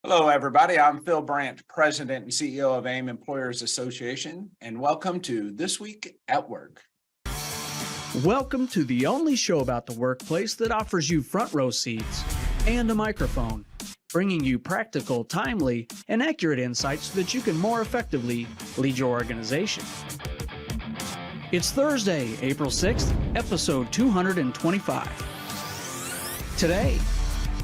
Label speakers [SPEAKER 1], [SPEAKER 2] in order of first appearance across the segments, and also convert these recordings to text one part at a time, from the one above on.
[SPEAKER 1] Hello, everybody. I'm Phil Brandt, President and CEO of AAIM Employers Association, and welcome to This Week at Work.
[SPEAKER 2] Welcome to the only show about the workplace that offers you front row seats and a microphone, bringing you practical, timely, and accurate insights so that you can more effectively lead your organization. It's Thursday, April 6th, episode 225. Today,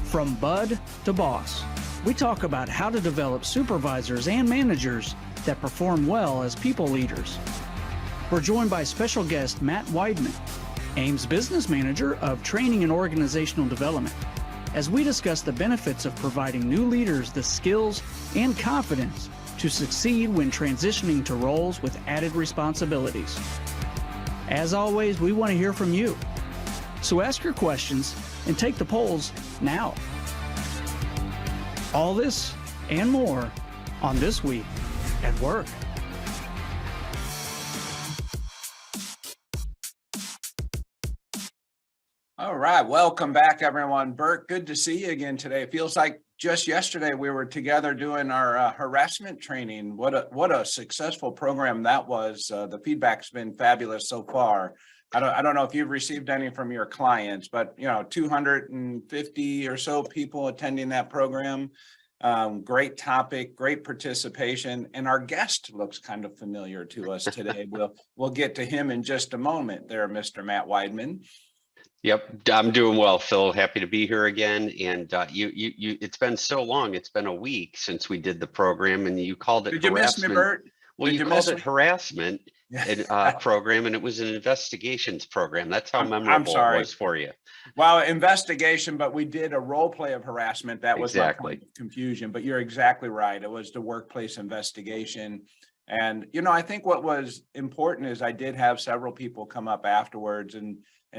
[SPEAKER 2] from bud to boss, we talk about how to develop supervisors and managers that perform well as people leaders. We're joined by special guest Matt Wideman, AAIM's Business Manager of Training and Organizational Development, as we discuss the benefits of providing new leaders the skills and confidence to succeed when transitioning to roles with added responsibilities. As always, we want to hear from you. So ask your questions and take the polls now. All this and more on This Week at Work.
[SPEAKER 1] All right. Welcome back, everyone. Bert, good to see you again today. It feels like just yesterday we were together doing our harassment training. What a successful program that was. The feedback's been fabulous so far. I don't know if you've received any from your clients, but 250 or so people attending that program. Great topic, great participation, and our guest looks kind of familiar to us today. We'll get to him in just a moment there, Mr. Matt Wideman.
[SPEAKER 3] Yep, I'm doing well, Phil. Happy to be here again. And it's been so long. It's been a week since we did the program, and you called it
[SPEAKER 1] harassment. Did you miss me, Bert?
[SPEAKER 3] Well, you called it harassment program, and it was an investigations program. That's how memorable it was for you.
[SPEAKER 1] Well, investigation, but we did a role play of harassment. That was exactly my point of confusion, but you're exactly right. It was the workplace investigation. And, I think what was important is I did have several people come up afterwards and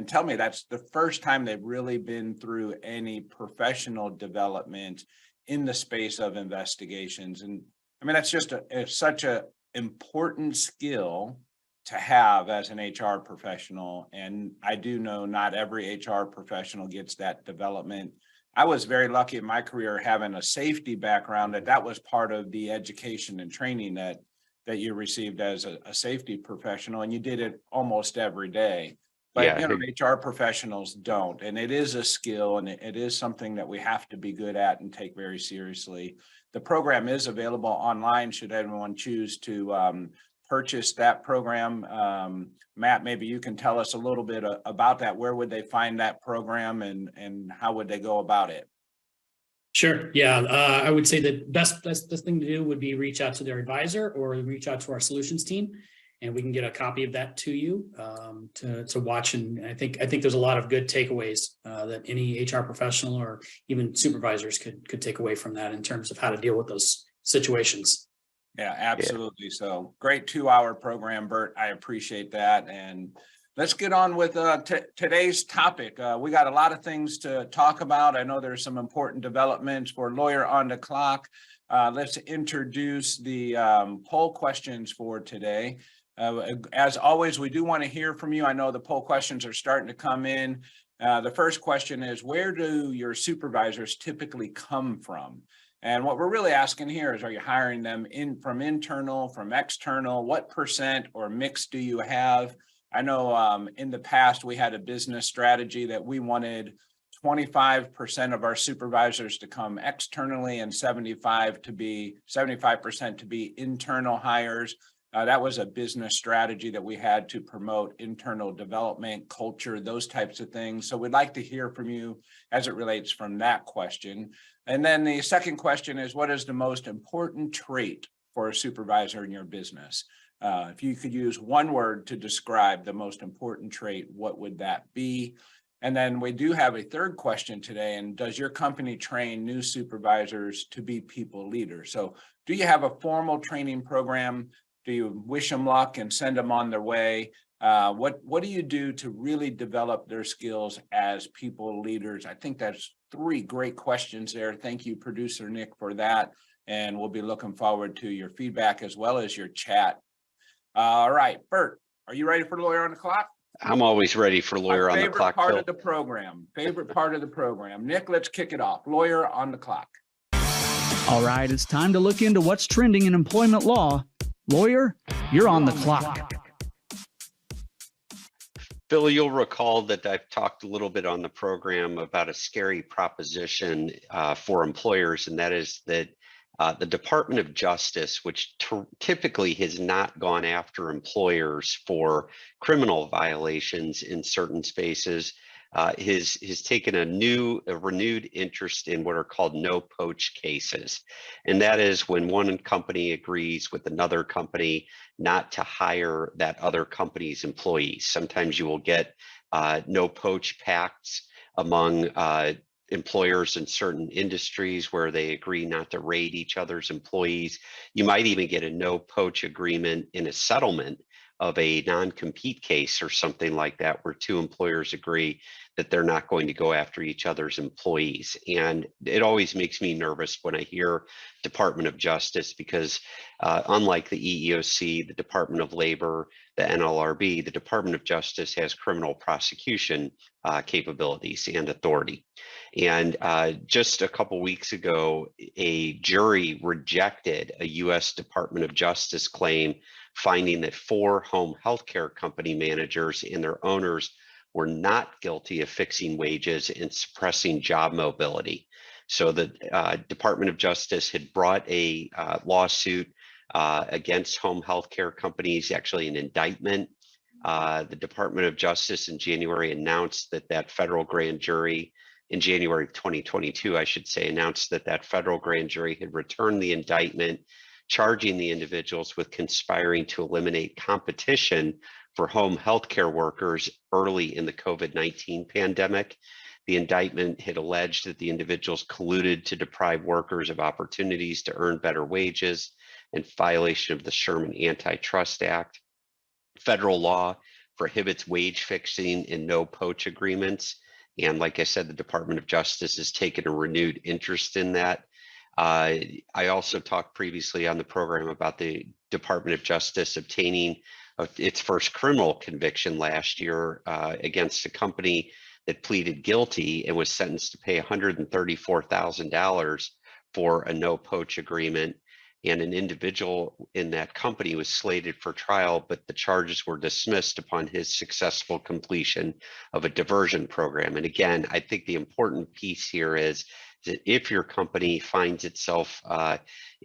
[SPEAKER 1] tell me that's the first time they've really been through any professional development in the space of investigations. And I mean, that's just such a important skill to have as an HR professional. And I do know not every HR professional gets that development. I was very lucky in my career having a safety background that was part of the education and training that you received as a safety professional, and you did it almost every day. But HR professionals don't, and it is a skill, and it is something that we have to be good at and take very seriously. The program is available online should anyone choose to purchase that program. Matt, maybe you can tell us a little bit about that. Where would they find that program, and how would they go about it?
[SPEAKER 4] Sure. Yeah, I would say the best thing to do would be reach out to their advisor or reach out to our solutions team, and we can get a copy of that to you to watch. And I think there's a lot of good takeaways that any HR professional or even supervisors could take away from that in terms of how to deal with those situations.
[SPEAKER 1] Yeah, absolutely. Yeah. So great 2-hour program, Bert. I appreciate that. And let's get on with today's topic. We got a lot of things to talk about. I know there's some important developments for Lawyer on the Clock. Let's introduce the poll questions for today. As always, we do want to hear from you. I know the poll questions are starting to come in. The first question is, where do your supervisors typically come from? And what we're really asking here is, are you hiring them from internal, from external? What percent or mix do you have? I know in the past we had a business strategy that we wanted 25% of our supervisors to come externally and 75% to be internal hires. That was a business strategy that we had to promote internal development, culture, those types of things. So we'd like to hear from you as it relates from that question. And then the second question is, what is the most important trait for a supervisor in your business? If you could use one word to describe the most important trait, what would that be? And then we do have a third question today. And does your company train new supervisors to be people leaders? So do you have a formal training program? Do you wish them luck and send them on their way? What do you do to really develop their skills as people leaders? I think that's 3 great questions there. Thank you, producer Nick, for that. And we'll be looking forward to your feedback as well as your chat. All right, Bert, are you ready for Lawyer on the Clock?
[SPEAKER 3] I'm always ready for Lawyer on the Clock.
[SPEAKER 1] Favorite part of the program. Nick, let's kick it off. Lawyer on the Clock.
[SPEAKER 2] All right, it's time to look into what's trending in employment law. Lawyer, you're on the clock.
[SPEAKER 3] Phil, you'll recall that I've talked a little bit on the program about a scary proposition for employers, and that is that the Department of Justice, which typically has not gone after employers for criminal violations in certain spaces, has taken a renewed interest in what are called no poach cases. And that is when one company agrees with another company not to hire that other company's employees. Sometimes you will get no poach pacts among employers in certain industries where they agree not to raid each other's employees. You might even get a no poach agreement in a settlement of a non-compete case or something like that, where two employers agree that they're not going to go after each other's employees. And it always makes me nervous when I hear Department of Justice, because unlike the EEOC, the Department of Labor, the NLRB, the Department of Justice has criminal prosecution capabilities and authority. And just a couple weeks ago, a jury rejected a U.S. Department of Justice claim finding that 4 home healthcare company managers and their owners were not guilty of fixing wages and suppressing job mobility. So the Department of Justice had brought a lawsuit against home healthcare companies, actually an indictment. The Department of Justice in January announced that federal grand jury, in January of 2022, I should say, announced that federal grand jury had returned the indictment, charging the individuals with conspiring to eliminate competition for home healthcare workers early in the COVID-19 pandemic. The indictment had alleged that the individuals colluded to deprive workers of opportunities to earn better wages in violation of the Sherman Antitrust Act. Federal law prohibits wage fixing and no poach agreements. And like I said, the Department of Justice has taken a renewed interest in that. I also talked previously on the program about the Department of Justice obtaining its first criminal conviction last year against a company that pleaded guilty and was sentenced to pay $134,000 for a no poach agreement. And an individual in that company was slated for trial, but the charges were dismissed upon his successful completion of a diversion program. And again, I think the important piece here is that if your company finds itself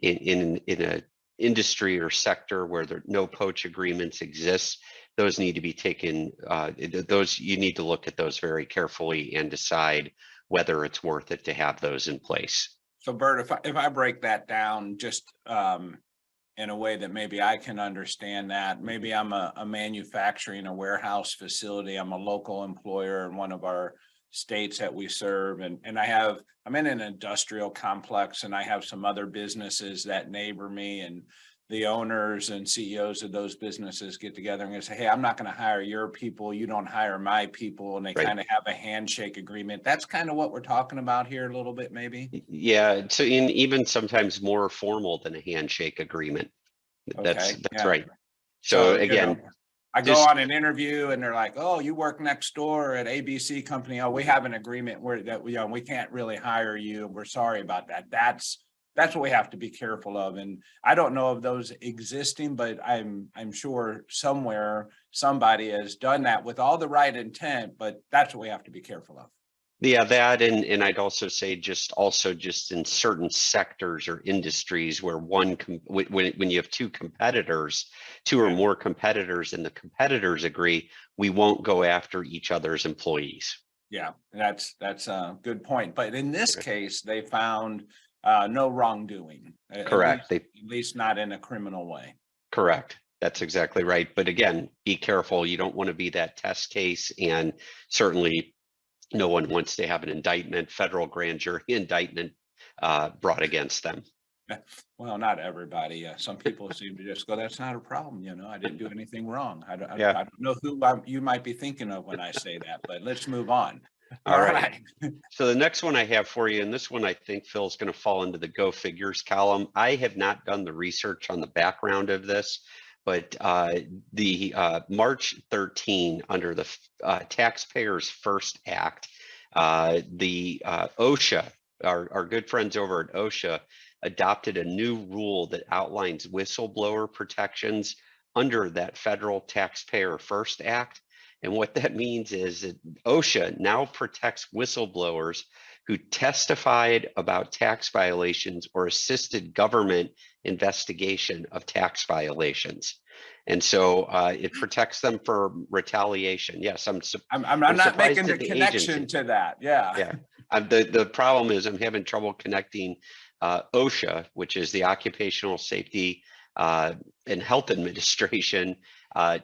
[SPEAKER 3] in an industry or sector where there no poach agreements exist, those need to be taken, you need to look at those very carefully and decide whether it's worth it to have those in place.
[SPEAKER 1] So Bert, if I break that down just in a way that maybe I can understand that, maybe I'm a manufacturing, a warehouse facility, I'm a local employer in one of our states that we serve, and I'm in an industrial complex, and I have some other businesses that neighbor me, and the owners and CEOs of those businesses get together and say, hey, I'm not going to hire your people, you don't hire my people, and they kind of have a handshake agreement. That's kind of what we're talking about here a little bit, maybe.
[SPEAKER 3] Yeah, so even sometimes more formal than a handshake agreement. That's right. So again,
[SPEAKER 1] I go on an interview and they're like, oh, you work next door at ABC company. Oh, we have an agreement where we can't really hire you. We're sorry about that. That's what we have to be careful of. And I don't know of those existing, but I'm sure somewhere somebody has done that with all the right intent, but that's what we have to be careful of.
[SPEAKER 3] Yeah, that and I'd also say just in certain sectors or industries where when you have two or more competitors, and the competitors agree, we won't go after each other's employees.
[SPEAKER 1] Yeah, that's a good point. But in this case, they found no wrongdoing.
[SPEAKER 3] Correct.
[SPEAKER 1] At least not in a criminal way.
[SPEAKER 3] Correct. That's exactly right. But again, be careful. You don't want to be that test case, and certainly no one wants to have an indictment, federal grand jury indictment brought against them.
[SPEAKER 1] Well, not everybody. Some people seem to just go, that's not a problem. I didn't do anything wrong. I don't know who you might be thinking of when I say that, but let's move on.
[SPEAKER 3] All right. So the next one I have for you, and this one I think Phil's going to fall into the go figures column. I have not done the research on the background of this, but the March 13 under the Taxpayers First Act, the OSHA, our good friends over at OSHA, adopted a new rule that outlines whistleblower protections under that federal Taxpayer First Act. And what that means is that OSHA now protects whistleblowers who testified about tax violations or assisted government investigation of tax violations. And so it protects them for retaliation. Yes, I'm
[SPEAKER 1] not making the connection to that. Yeah.
[SPEAKER 3] Yeah. The problem is I'm having trouble connecting OSHA, which is the Occupational Safety and Health Administration,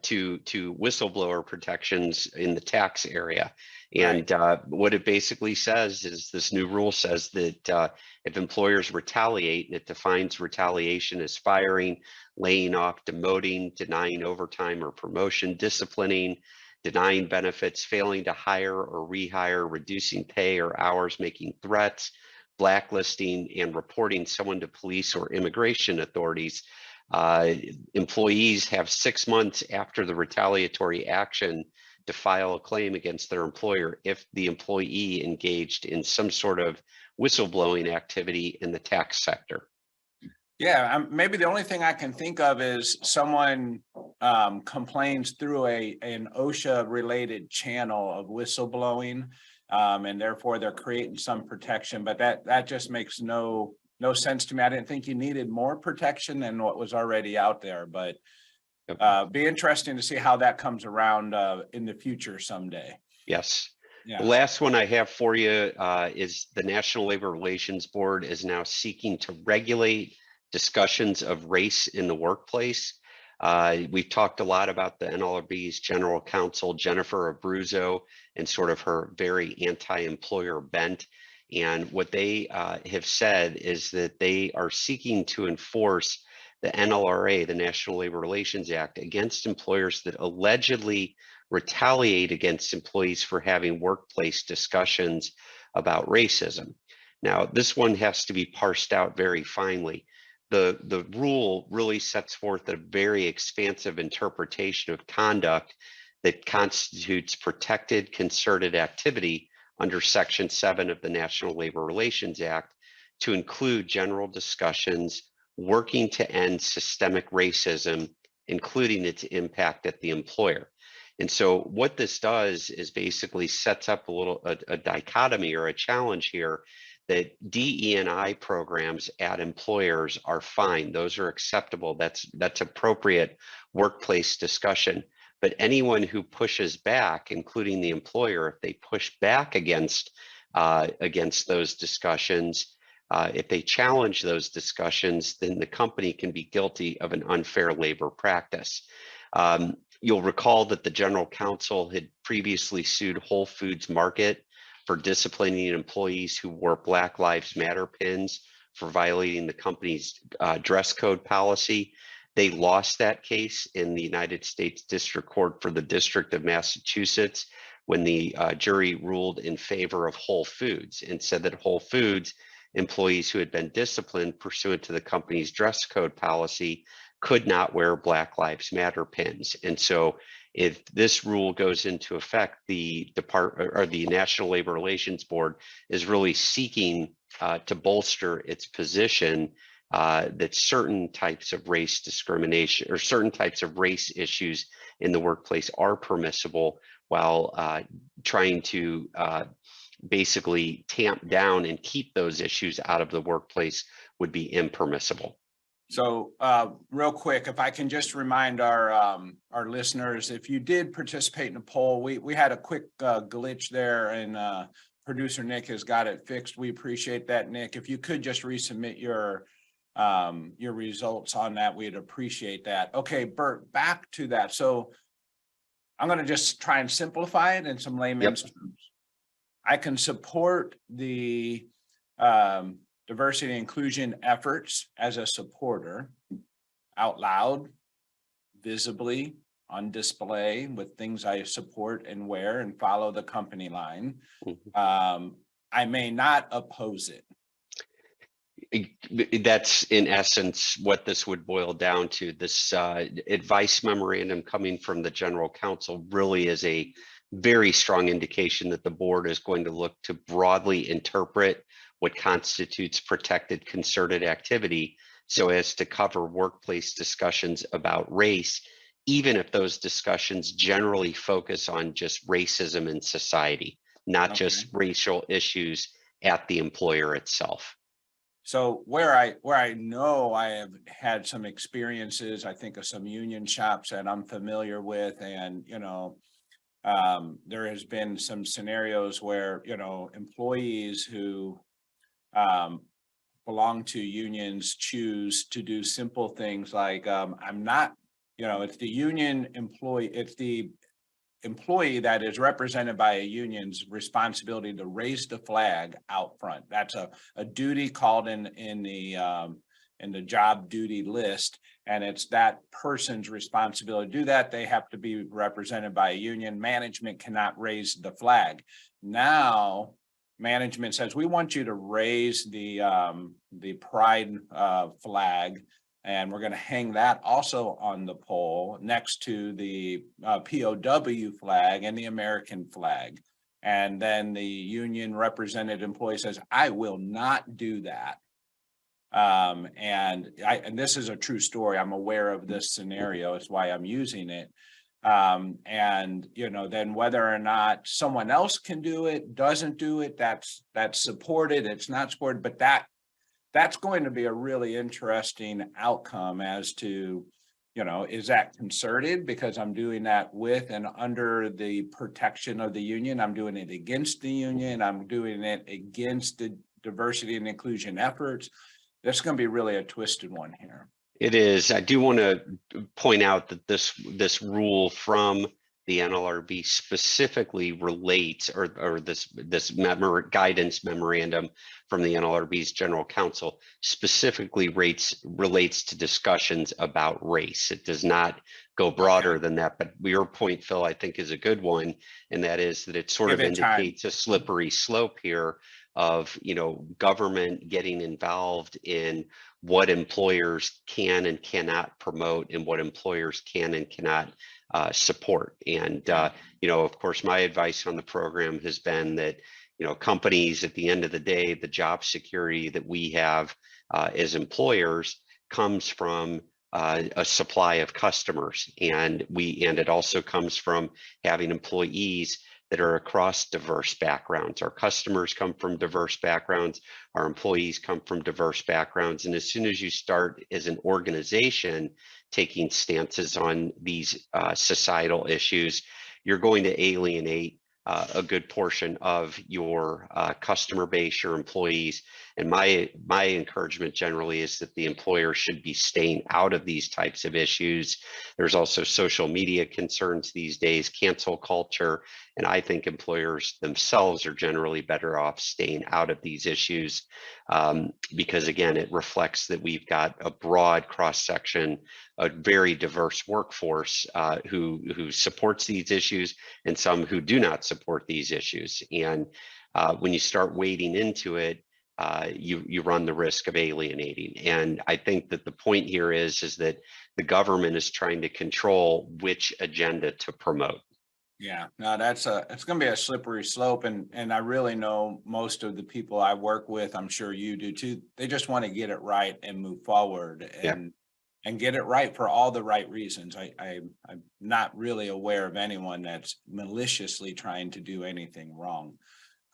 [SPEAKER 3] to whistleblower protections in the tax area. And what it basically says is this new rule says that if employers retaliate, and it defines retaliation as firing, laying off, demoting, denying overtime or promotion, disciplining, denying benefits, failing to hire or rehire, reducing pay or hours, making threats, blacklisting, and reporting someone to police or immigration authorities. Employees have 6 months after the retaliatory action to file a claim against their employer if the employee engaged in some sort of whistleblowing activity in the tax sector.
[SPEAKER 1] Yeah, maybe the only thing I can think of is someone complains through an OSHA related channel of whistleblowing, and therefore they're creating some protection, but that just makes no sense to me. I didn't think you needed more protection than what was already out there, but be interesting to see how that comes around in the future someday.
[SPEAKER 3] Yes.
[SPEAKER 1] Yeah.
[SPEAKER 3] The last one I have for you is the National Labor Relations Board is now seeking to regulate discussions of race in the workplace. We've talked a lot about the NLRB's general counsel, Jennifer Abruzzo, and sort of her very anti-employer bent. And what they have said is that they are seeking to enforce the NLRA, the National Labor Relations Act, against employers that allegedly retaliate against employees for having workplace discussions about racism. Now, this one has to be parsed out very finely. The rule really sets forth a very expansive interpretation of conduct that constitutes protected concerted activity under Section 7 of the National Labor Relations Act to include general discussions working to end systemic racism, including its impact at the employer. And so what this does is basically sets up a dichotomy or a challenge here that DE&I programs at employers are fine. Those are acceptable. That's appropriate workplace discussion. But anyone who pushes back, including the employer, if they push back against those discussions, if they challenge those discussions, then the company can be guilty of an unfair labor practice. You'll recall that the general counsel had previously sued Whole Foods Market for disciplining employees who wore Black Lives Matter pins for violating the company's dress code policy. They lost that case in the United States District Court for the District of Massachusetts when the jury ruled in favor of Whole Foods and said that Whole Foods employees who had been disciplined pursuant to the company's dress code policy could not wear Black Lives Matter pins. And so if this rule goes into effect, the National Labor Relations Board is really seeking to bolster its position that certain types of race discrimination or certain types of race issues in the workplace are permissible, while trying to basically tamp down and keep those issues out of the workplace would be impermissible.
[SPEAKER 1] So real quick, if I can just remind our listeners, if you did participate in a poll, we had a quick glitch there, and producer Nick has got it fixed. We appreciate that, Nick. If you could just resubmit your results on that, we'd appreciate that. Okay, Bert, back to that. So I'm going to just try and simplify it in some layman's terms. I can support the diversity and inclusion efforts as a supporter, out loud, visibly, on display with things I support and wear and follow the company line. I may not oppose it.
[SPEAKER 3] That's in essence what this would boil down to. This advice memorandum coming from the general counsel really is a very strong indication that the board is going to look to broadly interpret what constitutes protected concerted activity so as to cover workplace discussions about race, even if those discussions generally focus on just racism in society, not just racial issues at the employer itself.
[SPEAKER 1] So where I know I have had some experiences, I think of some union shops that I'm familiar with, and there has been some scenarios where employees who belong to unions choose to do simple things like I'm not, it's the union employee, it's the employee that is represented by a union's responsibility to raise the flag out front. That's a duty called in the job duty list, and it's that person's responsibility to do that. They have to be represented by a union. Management cannot raise the flag. Now, management says, we want you to raise the pride flag, and we're going to hang that also on the pole next to the POW flag and the American flag. And then the union represented employee says, I will not do that. And this is a true story. I'm aware of this scenario. It's why I'm using it. Then whether or not someone else can do it, doesn't do it, that's supported, it's not supported, but that's going to be a really interesting outcome as to, is that concerted because I'm doing that with and under the protection of the union? I'm doing it against the union. I'm doing it against the diversity and inclusion efforts. That's going to be really a twisted one here.
[SPEAKER 3] It is. I do want to point out that this rule from the NLRB specifically relates, or this guidance memorandum from the NLRB's general counsel specifically relates to discussions about race. It does not go broader than that. But your point, Phil, I think is a good one, and that is that it sort of indicates a slippery slope here of government getting involved in what employers can and cannot promote and what employers can and cannot support. And of course, my advice on the program has been that companies, at the end of the day, the job security that we have as employers comes from a supply of customers, and it also comes from having employees that are across diverse backgrounds. Our customers come from diverse backgrounds, our employees come from diverse backgrounds. And as soon as you start as an organization taking stances on these societal issues, you're going to alienate a good portion of your customer base, your employees. And my encouragement generally is that the employer should be staying out of these types of issues. There's also social media concerns these days, cancel culture, and I think employers themselves are generally better off staying out of these issues because, again, it reflects that we've got a broad cross-section, a very diverse workforce who supports these issues and some who do not support these issues. And when you start wading into it, you run the risk of alienating. And I think that the point here is that the government is trying to control which agenda to promote.
[SPEAKER 1] Yeah, no, it's going to be a slippery slope. And I really know most of the people I work with, I'm sure you do too, they just want to get it right and move forward and get it right for all the right reasons. I'm not really aware of anyone that's maliciously trying to do anything wrong.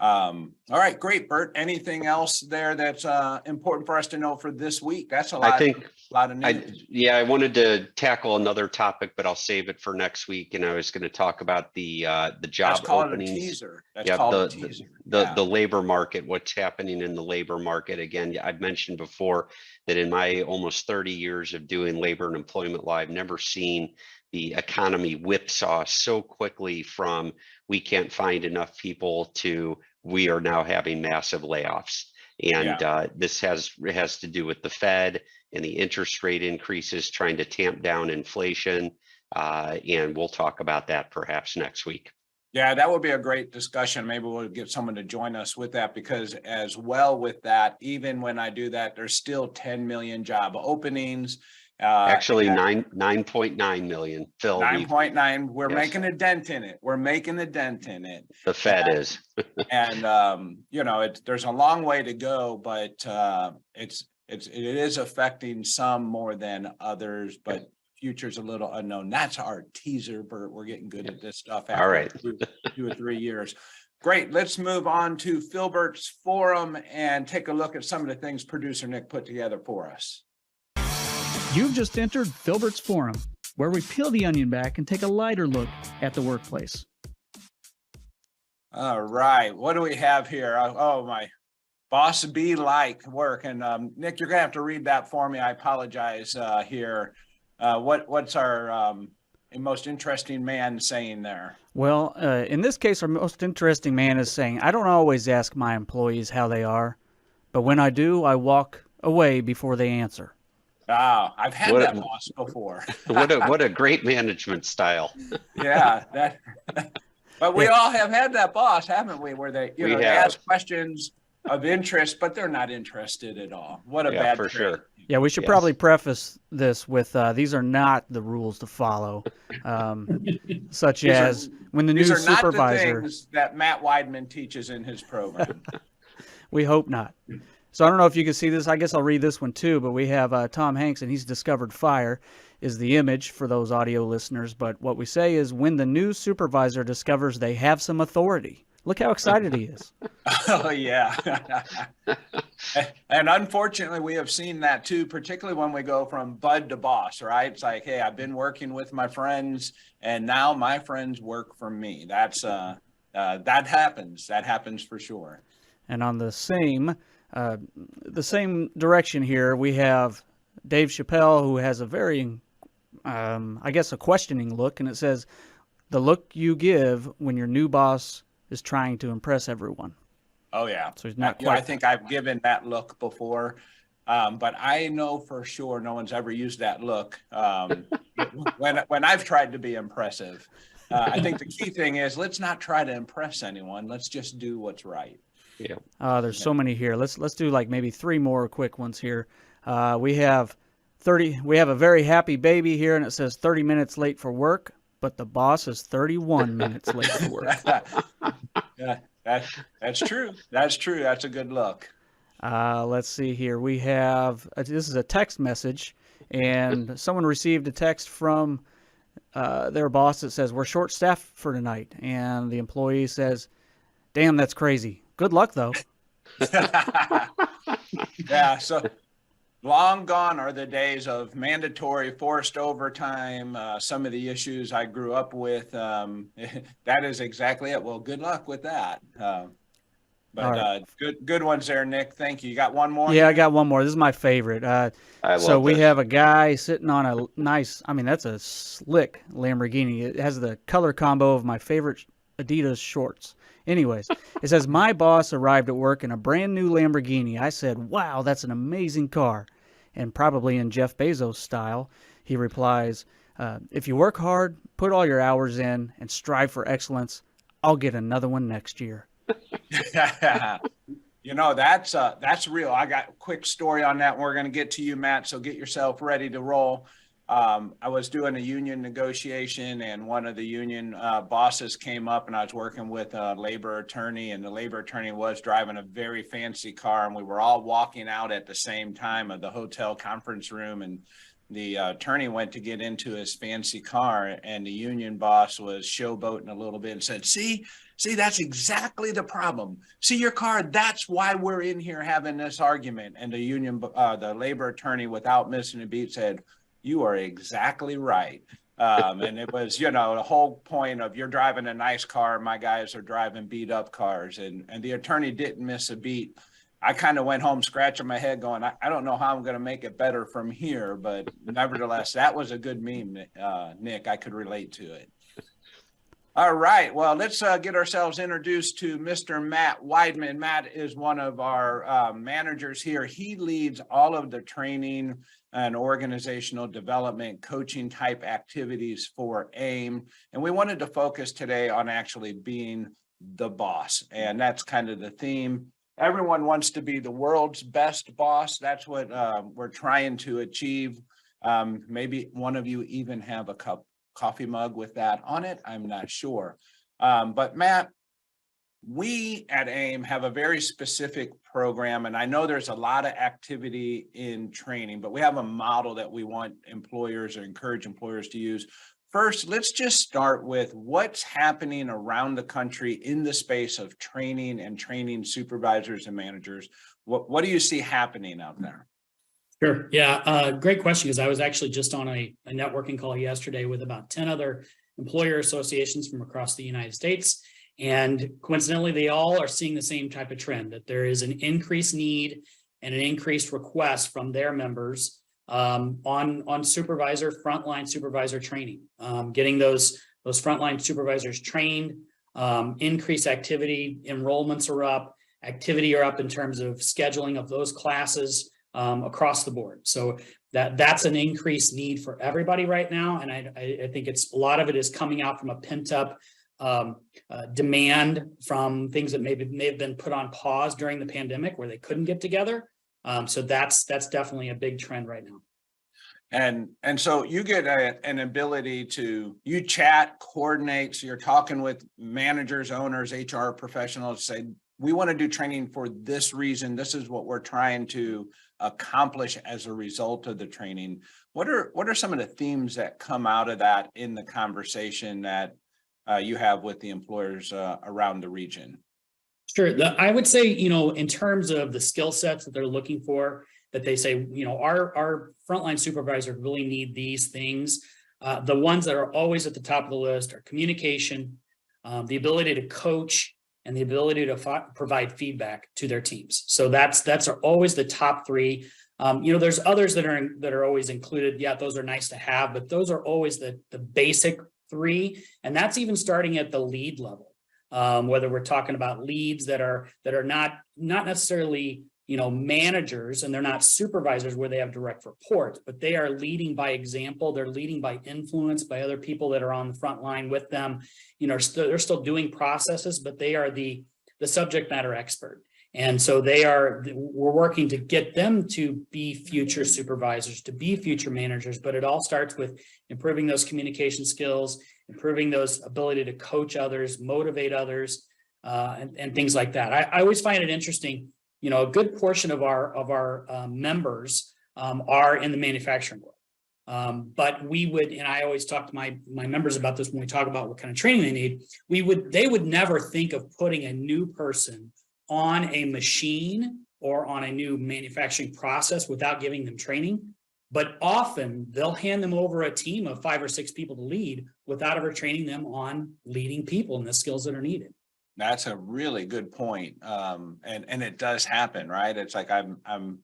[SPEAKER 1] All right, great, Bert. Anything else there that's important for us to know for this week? That's a lot of news.
[SPEAKER 3] I wanted to tackle another topic, but I'll save it for next week. And I was going to talk about the job openings.
[SPEAKER 1] That's called a teaser.
[SPEAKER 3] The labor market, what's happening in the labor market. Again, I've mentioned before that in my almost 30 years of doing labor and employment law, I've never seen the economy whipsaw so quickly from we can't find enough people to we are now having massive layoffs. And this has to do with the Fed and the interest rate increases trying to tamp down inflation. And we'll talk about that perhaps next week.
[SPEAKER 1] Yeah, that would be a great discussion. Maybe we'll get someone to join us with that, because as well with that, even when I do that, there's still 10 million job openings.
[SPEAKER 3] Actually, 9.9 million, Phil.
[SPEAKER 1] 9.9. We're
[SPEAKER 3] Yes.
[SPEAKER 1] making a dent in it. We're making a dent in it.
[SPEAKER 3] The Fed is.
[SPEAKER 1] And you know, there's a long way to go, but it is affecting some more than others, but future's a little unknown. That's our teaser, Bert. We're getting good at this stuff after
[SPEAKER 3] All right.
[SPEAKER 1] 2 or 3 years. Great. Let's move on to Philbert's forum and take a look at some of the things producer Nick put together for us.
[SPEAKER 2] You've just entered Philbert's Forum, where we peel the onion back and take a lighter look at the workplace.
[SPEAKER 1] All right. What do we have here? Oh, my boss be like work. And Nick, you're going to have to read that for me. I apologize here. What's our most interesting man saying there?
[SPEAKER 2] Well, in this case, our most interesting man is saying, I don't always ask my employees how they are, but when I do, I walk away before they answer.
[SPEAKER 1] Oh, I've had that boss before.
[SPEAKER 3] What a great management style.
[SPEAKER 1] Yeah, but we all have had that boss, haven't we? Where they, they ask questions of interest, but they're not interested at all. What a bad
[SPEAKER 3] for
[SPEAKER 1] trait.
[SPEAKER 3] sure.
[SPEAKER 2] Yeah, we should probably preface this with these are not the rules to follow, such as when the new
[SPEAKER 1] These are
[SPEAKER 2] supervisor.
[SPEAKER 1] not the things that Matt Wideman teaches in his program.
[SPEAKER 2] We hope not. So I don't know if you can see this. I guess I'll read this one too, but we have Tom Hanks, and he's discovered fire is the image for those audio listeners. But what we say is when the new supervisor discovers they have some authority. Look how excited he is.
[SPEAKER 1] Oh, yeah. And unfortunately, we have seen that too, particularly when we go from bud to boss, right? It's like, hey, I've been working with my friends, and now my friends work for me. That's that happens. That happens for sure.
[SPEAKER 2] And on the same direction here, we have Dave Chappelle, who has a very, I guess, a questioning look, and it says, the look you give when your new boss is trying to impress everyone.
[SPEAKER 1] Oh, yeah.
[SPEAKER 2] So he's not
[SPEAKER 1] quite. I think I've given that look before, but I know for sure no one's ever used that look when I've tried to be impressive. I think the key thing is let's not try to impress anyone. Let's just do what's right.
[SPEAKER 2] Yeah. There's so many here. Let's do like maybe 3 more quick ones here. We have a very happy baby here, and it says 30 minutes late for work, but the boss is 31 minutes late for work.
[SPEAKER 1] Yeah, that's true. That's true. That's a good look.
[SPEAKER 2] Let's see here. We have this is a text message, and someone received a text from their boss that says, we're short-staffed for tonight. And the employee says, damn, that's crazy. Good luck, though.
[SPEAKER 1] Yeah, so long gone are the days of mandatory forced overtime. Some of the issues I grew up with, that is exactly it. Well, good luck with that. But good ones there, Nick. Thank you. You got one more?
[SPEAKER 2] Yeah, I got one more. This is my favorite. So we have a guy sitting on a nice, that's a slick Lamborghini. It has the color combo of my favorite Adidas shorts. Anyways, it says, my boss arrived at work in a brand new Lamborghini. I said, wow, that's an amazing car. And probably in Jeff Bezos style, he replies, if you work hard, put all your hours in, and strive for excellence, I'll get another one next year.
[SPEAKER 1] That's real. I got a quick story on that. We're going to get to you, Matt, so get yourself ready to roll. I was doing a union negotiation, and one of the union bosses came up, and I was working with a labor attorney, and the labor attorney was driving a very fancy car, and we were all walking out at the same time of the hotel conference room, and the attorney went to get into his fancy car, and the union boss was showboating a little bit and said, see, that's exactly the problem. See your car. That's why we're in here having this argument. And the labor attorney, without missing a beat, said, you are exactly right. And it was, the whole point of you're driving a nice car. My guys are driving beat up cars. And the attorney didn't miss a beat. I kind of went home scratching my head going, I don't know how I'm going to make it better from here. But nevertheless, that was a good meme, Nick. I could relate to it. All right. Well, let's get ourselves introduced to Mr. Matt Wideman. Matt is one of our managers here. He leads all of the training and organizational development coaching type activities for AAIM. And we wanted to focus today on actually being the boss. And that's kind of the theme. Everyone wants to be the world's best boss. That's what we're trying to achieve. Maybe one of you even have a coffee mug with that on it. I'm not sure. But Matt, we at AIM have a very specific program, and I know there's a lot of activity in training, but we have a model that we want employers or encourage employers to use. First, let's just start with what's happening around the country in the space of training and training supervisors and managers. What do you see happening out there?
[SPEAKER 4] Sure. Yeah. Great question, because I was actually just on a networking call yesterday with about 10 other employer associations from across the United States. And coincidentally, they all are seeing the same type of trend, that there is an increased need and an increased request from their members on frontline supervisor training, getting those frontline supervisors trained, increased activity, enrollments are up, activity are up in terms of scheduling of those classes across the board. So that's an increased need for everybody right now. And I think a lot of it is coming out from a pent up demand from things that may have been put on pause during the pandemic where they couldn't get together. So that's definitely a big trend right now.
[SPEAKER 1] And so you get an ability you chat, coordinate. So you're talking with managers, owners, HR professionals, say, we want to do training for this reason. This is what we're trying to accomplish as a result of the training. What are some of the themes that come out of that in the conversation that you have with the employers around the region?
[SPEAKER 4] Sure. I would say, in terms of the skill sets that they're looking for, that they say, our frontline supervisors really need these things. The ones that are always at the top of the list are communication, the ability to coach, and the ability to provide feedback to their teams. So that's always the top three. There's others that are always included. Yeah, those are nice to have, but those are always the basic three. And that's even starting at the lead level. Whether we're talking about leads that are not necessarily managers, and they're not supervisors where they have direct reports, but they are leading by example. They're leading by influence by other people that are on the front line with them. They're still doing processes, but they are the subject matter expert. And so we're working to get them to be future supervisors, to be future managers, but it all starts with improving those communication skills, improving those ability to coach others, motivate others, and things like that. I always find it interesting. A good portion of our members are in the manufacturing world. But we would, and I always talk to my members about this when we talk about what kind of training they need, they would never think of putting a new person on a machine or on a new manufacturing process without giving them training. But often they'll hand them over a team of 5 or 6 people to lead without ever training them on leading people and the skills that are needed.
[SPEAKER 1] That's a really good point. And it does happen, right? It's like I'm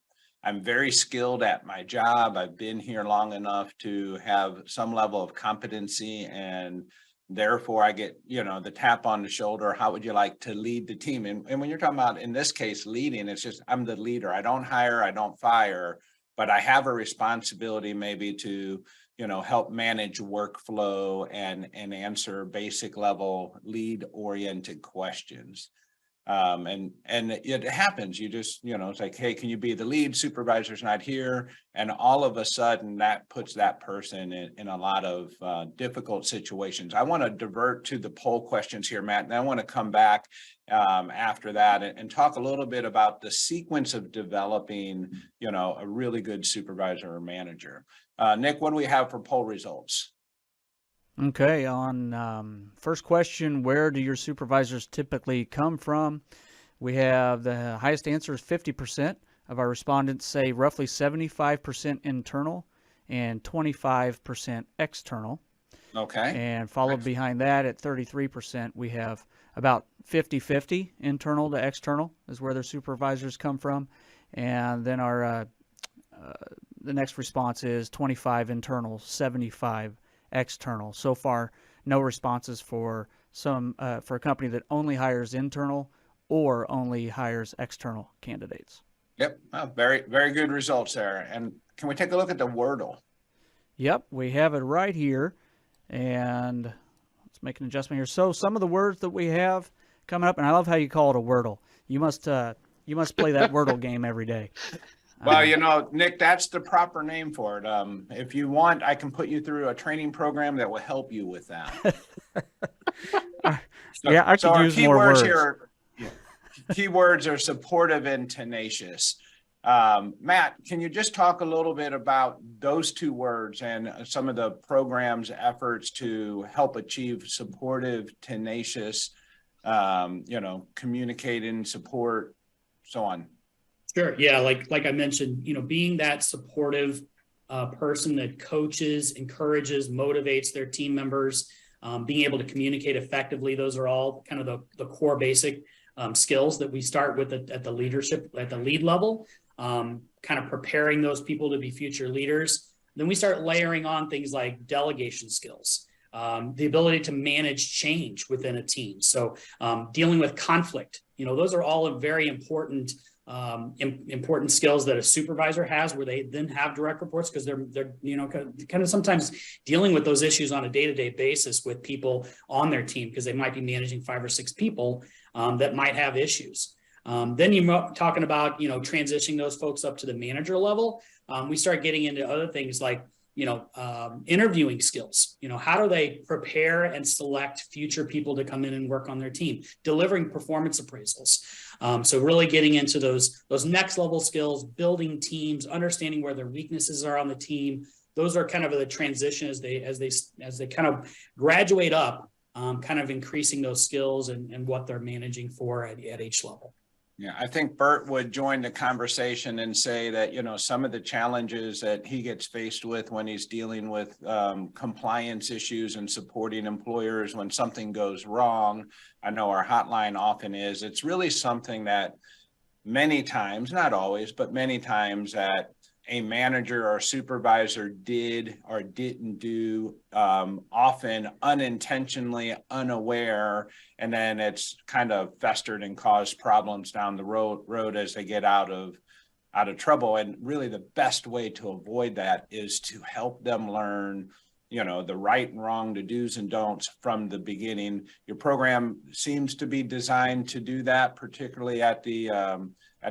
[SPEAKER 1] very skilled at my job. I've been here long enough to have some level of competency, and therefore I get, the tap on the shoulder. How would you like to lead the team? And when you're talking about, in this case, leading, it's just, I'm the leader. I don't hire, I don't fire, but I have a responsibility maybe to help manage workflow and answer basic level lead oriented questions. And it happens. You just, it's like, hey, can you be the lead? Supervisor's not here. And all of a sudden that puts that person in a lot of difficult situations. I want to divert to the poll questions here, Matt, and I want to come back after that and talk a little bit about the sequence of developing, a really good supervisor or manager. Nick, what do we have for poll results?
[SPEAKER 2] Okay, on first question, where do your supervisors typically come from? We have the highest answer is 50% of our respondents say roughly 75% internal and 25% external.
[SPEAKER 1] Okay.
[SPEAKER 2] And followed behind that at 33%, we have about 50-50 internal to external is where their supervisors come from. And then our the next response is 25 internal, 75 external. So far, no responses for a company that only hires internal or only hires external candidates.
[SPEAKER 1] Yep, very, very good results there. And can we take a look at the Wordle?
[SPEAKER 2] Yep, we have it right here. And let's make an adjustment here. So some of the words that we have coming up, and I love how you call it a Wordle. You must play that Wordle game every day.
[SPEAKER 1] Well, Nick, that's the proper name for it. If you want, I can put you through a training program that will help you with that.
[SPEAKER 2] Yeah, I could use more words.
[SPEAKER 1] Keywords are supportive and tenacious. Matt, can you just talk a little bit about those two words and some of the program's efforts to help achieve supportive, tenacious, communicating, support, so on?
[SPEAKER 4] Sure. Yeah. Like I mentioned, being that supportive person that coaches, encourages, motivates their team members, being able to communicate effectively. Those are all kind of the core basic skills that we start with at the lead level, kind of preparing those people to be future leaders. Then we start layering on things like delegation skills, the ability to manage change within a team. So dealing with conflict, those are all very important skills that a supervisor has, where they then have direct reports, because they're kind of sometimes dealing with those issues on a day-to-day basis with people on their team, because they might be managing 5 or 6 people that might have issues. Then you're talking about transitioning those folks up to the manager level. We start getting into other things like interviewing skills. How do they prepare and select future people to come in and work on their team, delivering performance appraisals. So really getting into those next level skills, building teams, understanding where their weaknesses are on the team. Those are kind of the transition as they kind of graduate up, kind of increasing those skills and what they're managing for at each level.
[SPEAKER 1] Yeah, I think Bert would join the conversation and say that, some of the challenges that he gets faced with when he's dealing with compliance issues and supporting employers when something goes wrong, I know our hotline often is, it's really something that many times, not always, but many times that a manager or supervisor did or didn't do, often unintentionally, unaware, and then it's kind of festered and caused problems down the road as they get out of trouble. And really the best way to avoid that is to help them learn, the right and wrong, the do's and don'ts from the beginning. Your program seems to be designed to do that, particularly at the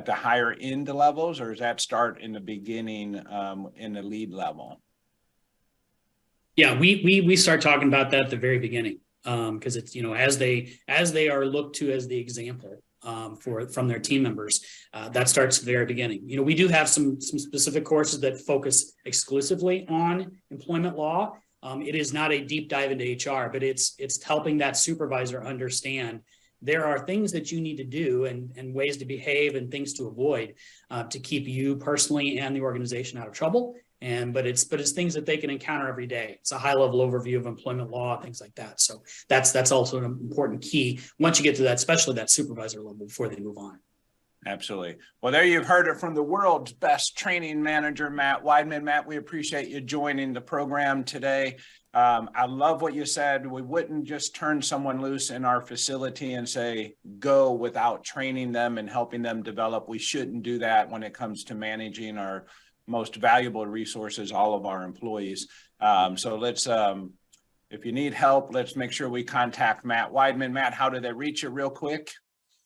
[SPEAKER 1] higher end levels, or does that start in the beginning in the lead level?
[SPEAKER 4] Yeah, we start talking about that at the very beginning, because it's as they are looked to as the example from their team members, that starts at the very beginning. We do have some specific courses that focus exclusively on employment law. It is not a deep dive into HR, but it's helping that supervisor understand there are things that you need to do and ways to behave and things to avoid to keep you personally and the organization out of trouble. But it's things that they can encounter every day. It's a high level overview of employment law, things like that. So that's also an important key once you get to that, especially that supervisor level, before they move on.
[SPEAKER 1] Absolutely. Well, there you've heard it from the world's best training manager, Matt Wideman. Matt, we appreciate you joining the program today. I love what you said. We wouldn't just turn someone loose in our facility and say, go, without training them and helping them develop. We shouldn't do that when it comes to managing our most valuable resources, all of our employees. So let's, if you need help, let's make sure we contact Matt Wideman. Matt, how do they reach you real quick?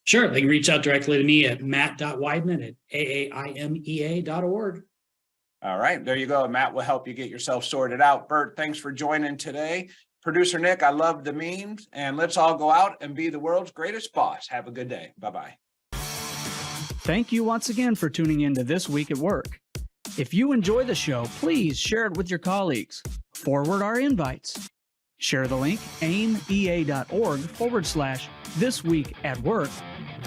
[SPEAKER 4] Sure. They can reach out directly to me at matt.wideman@AAIMEA.org.
[SPEAKER 1] All right, there you go. Matt will help you get yourself sorted out. Bert, thanks for joining today. Producer Nick, I love the memes, and let's all go out and be the world's greatest boss. Have a good day. Bye-bye.
[SPEAKER 2] Thank you once again for tuning in to This Week at Work. If you enjoy the show, please share it with your colleagues. Forward our invites. Share the link, aimea.org/thisweekatwork,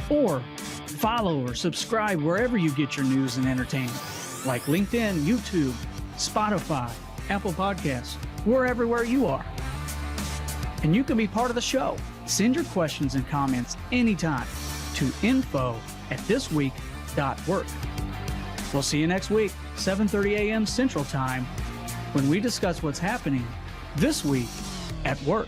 [SPEAKER 2] or follow or subscribe wherever you get your news and entertainment, like LinkedIn, YouTube, Spotify, Apple Podcasts. We're everywhere you are. And you can be part of the show. Send your questions and comments anytime to info@thisweek.work. We'll see you next week, 7:30 a.m. Central Time, when we discuss what's happening this week at work.